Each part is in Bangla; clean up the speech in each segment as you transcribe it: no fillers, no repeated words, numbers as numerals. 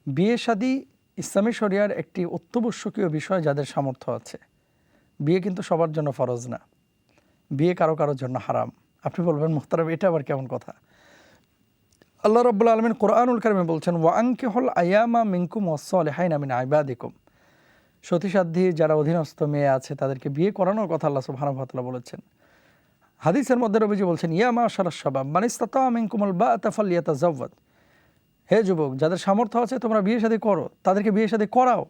বিয়ে শাদী ইসলামী শরিয়ার একটি অত্যাবশ্যকীয় বিষয় যাদের সামর্থ্য আছে। বিয়ে কিন্তু সবার জন্য ফরজ না, বিয়ে কারো কারোর জন্য হারাম। আপনি বলবেন মুহতারাম এটা আবার কেমন কথা? আল্লাহ রাব্বুল আলামিন কোরআনুল কারিমে বলছেন, ওয়া আনকিহুল আয়ামা মিনকুম ওয়াস-সালিহিনা মিন ইবাদিকুম। সতীসাধ্যী যারা অধীনস্থ মেয়ে আছে তাদেরকে বিয়ে করানোর কথা আল্লাহ সুবহানাহু ওয়া তাআলা বলেছেন। হাদিসের মধ্যে নবীজি বলছেন, ইয়া মাশারাশ শাবাব মান ইসতাতা মিনকুমুল বাআতা ফালইয়াতাযাওয়াজ। হে যুবক, যাদের সামর্থ্য আছে তোমরা বিয়ে শাদী করো, তাদেরকে বিয়ে শাদী করাও।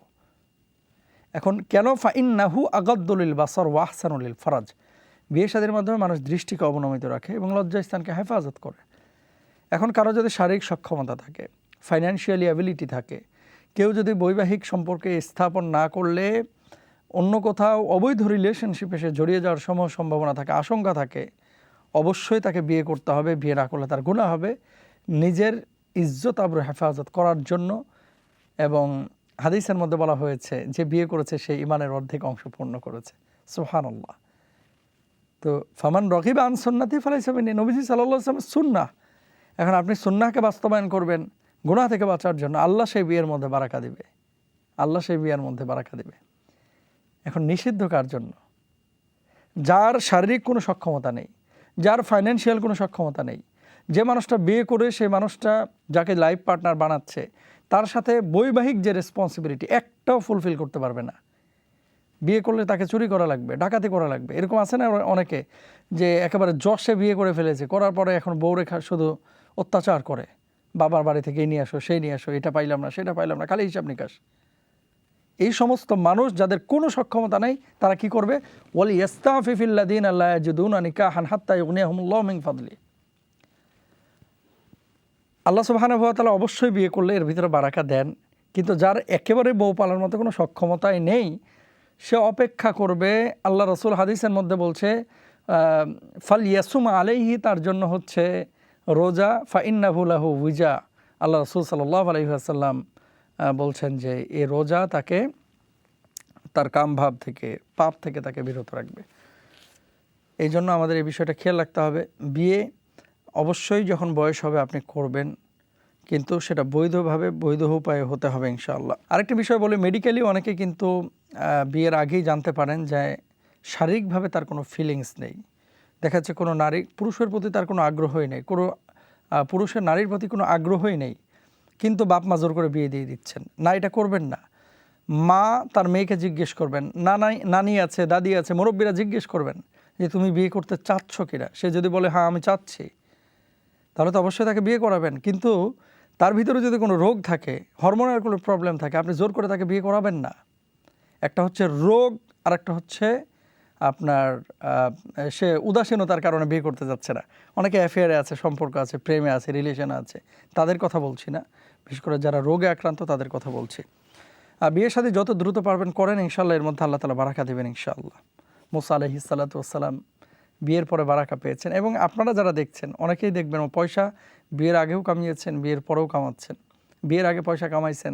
এখন কেন? ফাইন্নাহু আগাদ্দু লিল বাসার ওয়া আহসানু লিল ফারাজ। বিয়ে শাদীর মাধ্যমে মানুষ দৃষ্টিকে অবনমিত রাখে এবং লজ্জাস্থানকে হেফাজত করে। এখন কারো যদি শারীরিক সক্ষমতা থাকে, ফাইন্যান্সিয়ালি অ্যাবিলিটি থাকে, কেউ যদি বৈবাহিক সম্পর্কে স্থাপন না করলে অন্য কোথাও অবৈধ রিলেশনশিপে সে জড়িয়ে যাওয়ার সম্ভাবনা থাকে, আশঙ্কা থাকে, অবশ্যই তাকে বিয়ে করতে হবে। বিয়ে না করলে তার গুনাহ হবে। নিজের ইজ্জত আবরু হেফাজত করার জন্য। এবং হাদিসের মধ্যে বলা হয়েছে যে বিয়ে করেছে সে ইমানের অর্ধেক অংশ পূর্ণ করেছে। সুবহানাল্লাহ। তো ফামান রগিবা আন সুন্নতি ফালাইসা মিন্নি, নবীজি সাল্লাল্লাহু আলাইহি ওয়াসাল্লাম সুন্নাহ। এখন আপনি সুন্নাহকে বাস্তবায়ন করবেন গুনাহ থেকে বাঁচার জন্য, আল্লাহ সেই বিয়ের মধ্যে বারাকা দিবে। আল্লাহ সেই বিয়ের মধ্যে বারাকা দিবে। এখন নিষিদ্ধ কার জন্য? যার শারীরিক কোনো সক্ষমতা নেই, যার ফাইন্যান্সিয়াল কোনো সক্ষমতা নেই, যে মানুষটা বিয়ে করে সেই মানুষটা যাকে লাইফ পার্টনার বানাচ্ছে তার সাথে বৈবাহিক যে রেসপন্সিবিলিটি একটাও ফুলফিল করতে পারবে না। বিয়ে করলে তাকে চুরি করা লাগবে, ডাকাতি করা লাগবে। এরকম আছে না অনেকে যে একেবারে যশে বিয়ে করে ফেলেছে, করার পরে এখন বউ রেখা শুধু অত্যাচার করে, বাবার বাড়ি থেকে এই নিয়ে আসো সেই নিয়ে আসো, এটা পাইলাম না সেটা পাইলাম না, খালি হিসাব নিকাশ। এই সমস্ত মানুষ যাদের কোনো সক্ষমতা নেই তারা কি করবে? ওয়ালি ইয়াস্তাফিফিল্লাযীনা লা ইয়াজিদুনা নিকাহান হাত্তা ইগনিয়াহুমুল্লাহু মিন ফাদলি। আল্লাহ সুবহানাহু ওয়া তাআলা অবশ্যই বিয়ে করলে এর ভিতরে বারাকা দেন, কিন্তু যার একেবারে বউ পালার মতো কোনো সক্ষমতাই নেই সে অপেক্ষা করবে। আল্লাহ রাসূল হাদিসের মধ্যে বলছে ফালইয়াসুম আলাইহি, তার জন্য হচ্ছে রোজা, ফাইন্নাহু লাহু উইজা। আল্লাহ রাসূল সাল্লাল্লাহু আলাইহি ওয়াসাল্লাম বলছেন যে এই রোজা তাকে তার কামভাব থেকে, পাপ থেকে তাকে বিরত রাখবে। এই জন্য আমাদের এই বিষয়টা খেয়াল রাখতে হবে। বিয়ে অবশ্যই যখন বয়স হবে আপনি করবেন, কিন্তু সেটা বৈধভাবে, বৈধ উপায়ে হতে হবে ইনশাআল্লাহ। আরেকটি বিষয় বলি, মেডিকেলি অনেকে কিন্তু বিয়ের আগেই জানতে পারেন যে শারীরিকভাবে তার কোনো ফিলিংস নেই। দেখা যাচ্ছে কোনো নারী, পুরুষের প্রতি তার কোনো আগ্রহই নেই, কোনো পুরুষের নারীর প্রতি কোনো আগ্রহই নেই, কিন্তু বাপ মা জোর করে বিয়ে দিয়ে দিচ্ছেন। না, এটা করবেন না। মা তার মেয়েকে জিজ্ঞেস করবেন, নানি আছে, দাদি আছে, মুরব্বীরা জিজ্ঞেস করবেন যে তুমি বিয়ে করতে চাচ্ছ কিনা। সে যদি বলে হ্যাঁ আমি চাচ্ছি, তাহলে তো অবশ্যই তাকে বিয়ে করাবেন। কিন্তু তার ভিতরে যদি কোনো রোগ থাকে, হরমোনাল কোনো প্রবলেম থাকে, আপনি জোর করে তাকে বিয়ে করাবেন না। একটা হচ্ছে রোগ, আর একটা হচ্ছে আপনার সে উদাসীনতার কারণে বিয়ে করতে যাচ্ছে না। অনেকে অ্যাফেয়ারে আছে, সম্পর্ক আছে, প্রেমে আছে, রিলেশনে আছে, তাদের কথা বলছি না, বিশেষ করে যারা রোগে আক্রান্ত তাদের কথা বলছি। বিয়ের সাথে যত দ্রুত পারবেন করেন, ইনশাআল্লাহ এর মধ্যে আল্লাহ তাআলা বারাকা দেবেন ইনশাআল্লাহ। মুসা আলাইহিস সালাতু ওয়াস সালাম বিয়ের পরে বারাকা পেয়েছেন, এবং আপনারা যারা দেখছেন অনেকেই দেখবেন ও পয়সা বিয়ের আগেও কামিয়েছেন, বিয়ের পরেও কামাচ্ছেন। বিয়ের আগে পয়সা কামাইছেন,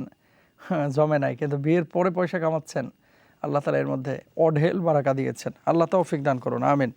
জমে নাই, কিন্তু বিয়ের পরে পয়সা কামাচ্ছেন, আল্লাহ তাআলা এর মধ্যে অঢেল বারাকা দিয়েছেন। আল্লাহ তৌফিক দান করুন, আমিন।